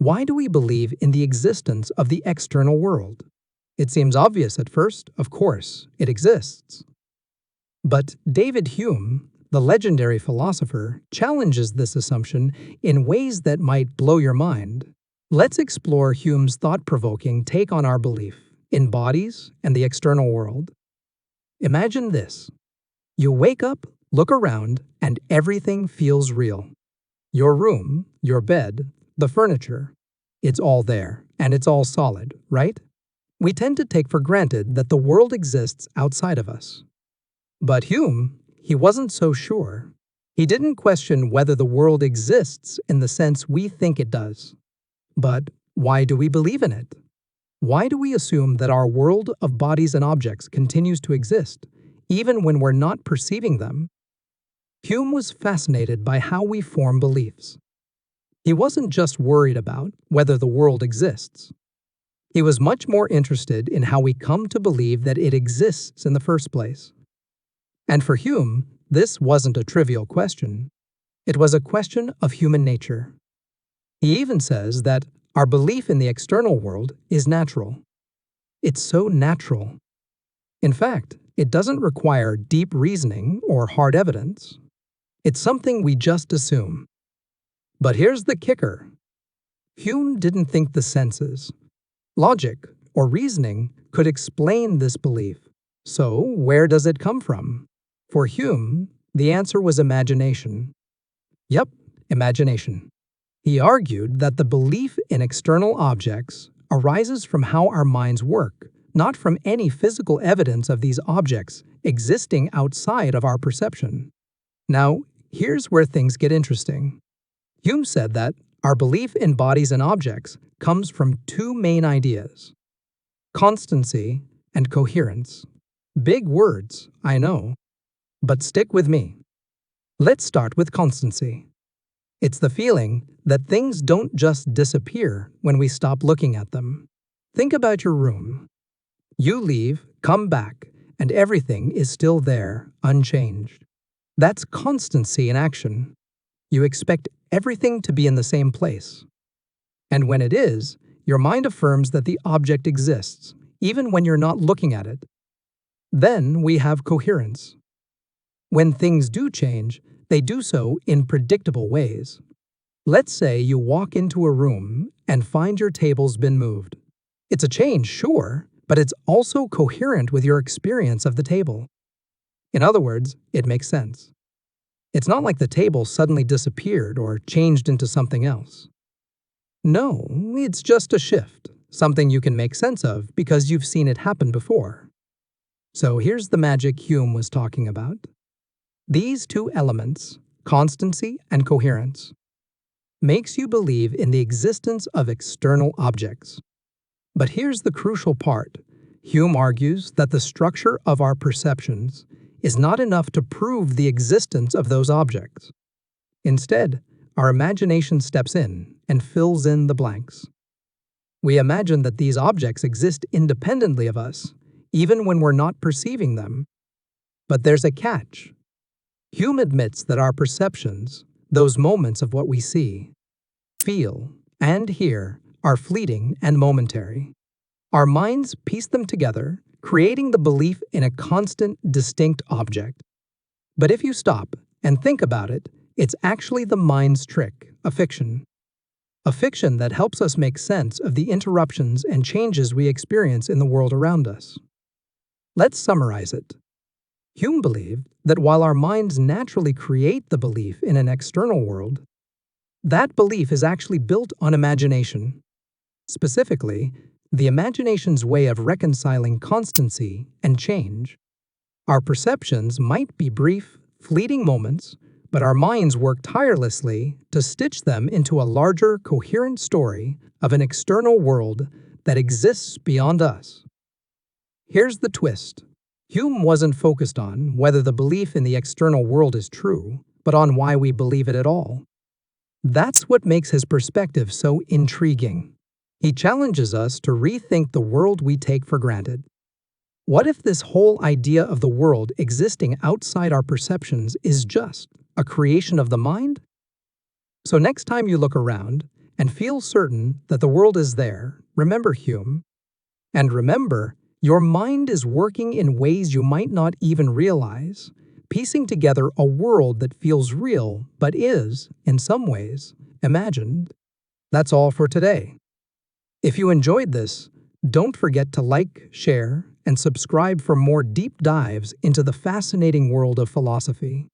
Why do we believe in the existence of the external world? It seems obvious at first, of course, it exists. But David Hume, the legendary philosopher, challenges this assumption in ways that might blow your mind. Let's explore Hume's thought-provoking take on our belief in bodies and the external world. Imagine this. You wake up, look around, and everything feels real. Your room, your bed, the furniture, it's all there, and it's all solid, right? We tend to take for granted that the world exists outside of us. But Hume, he wasn't so sure. He didn't question whether the world exists in the sense we think it does. But why do we believe in it? Why do we assume that our world of bodies and objects continues to exist, even when we're not perceiving them? Hume was fascinated by how we form beliefs. He wasn't just worried about whether the world exists. He was much more interested in how we come to believe that it exists in the first place. And for Hume, this wasn't a trivial question. It was a question of human nature. He even says that our belief in the external world is natural. It's so natural. In fact, it doesn't require deep reasoning or hard evidence. It's something we just assume. But here's the kicker. Hume didn't think the senses, logic, or reasoning could explain this belief. So, where does it come from? For Hume, the answer was imagination. Yep, imagination. He argued that the belief in external objects arises from how our minds work, not from any physical evidence of these objects existing outside of our perception. Now, here's where things get interesting. Hume said that our belief in bodies and objects comes from two main ideas: constancy and coherence. Big words, I know, but stick with me. Let's start with constancy. It's the feeling that things don't just disappear when we stop looking at them. Think about your room. You leave, come back, and everything is still there, unchanged. That's constancy in action. You expect everything to be in the same place. And when it is, your mind affirms that the object exists, even when you're not looking at it. Then we have coherence. When things do change, they do so in predictable ways. Let's say you walk into a room and find your table's been moved. It's a change, sure, but it's also coherent with your experience of the table. In other words, it makes sense. It's not like the table suddenly disappeared or changed into something else. No, it's just a shift, something you can make sense of because you've seen it happen before. So here's the magic Hume was talking about. These two elements, constancy and coherence, makes you believe in the existence of external objects. But here's the crucial part. Hume argues that the structure of our perceptions is not enough to prove the existence of those objects. Instead, our imagination steps in and fills in the blanks. We imagine that these objects exist independently of us, even when we're not perceiving them. But there's a catch. Hume admits that our perceptions, those moments of what we see, feel, and hear, are fleeting and momentary. Our minds piece them together, creating the belief in a constant, distinct object. But if you stop and think about it, it's actually the mind's trick, a fiction. A fiction that helps us make sense of the interruptions and changes we experience in the world around us. Let's summarize it. Hume believed that while our minds naturally create the belief in an external world, that belief is actually built on imagination. Specifically, the imagination's way of reconciling constancy and change. Our perceptions might be brief, fleeting moments, but our minds work tirelessly to stitch them into a larger, coherent story of an external world that exists beyond us. Here's the twist. Hume wasn't focused on whether the belief in the external world is true, but on why we believe it at all. That's what makes his perspective so intriguing. He challenges us to rethink the world we take for granted. What if this whole idea of the world existing outside our perceptions is just a creation of the mind? So next time you look around and feel certain that the world is there, remember Hume. And remember, your mind is working in ways you might not even realize, piecing together a world that feels real but is, in some ways, imagined. That's all for today. If you enjoyed this, don't forget to like, share, and subscribe for more deep dives into the fascinating world of philosophy.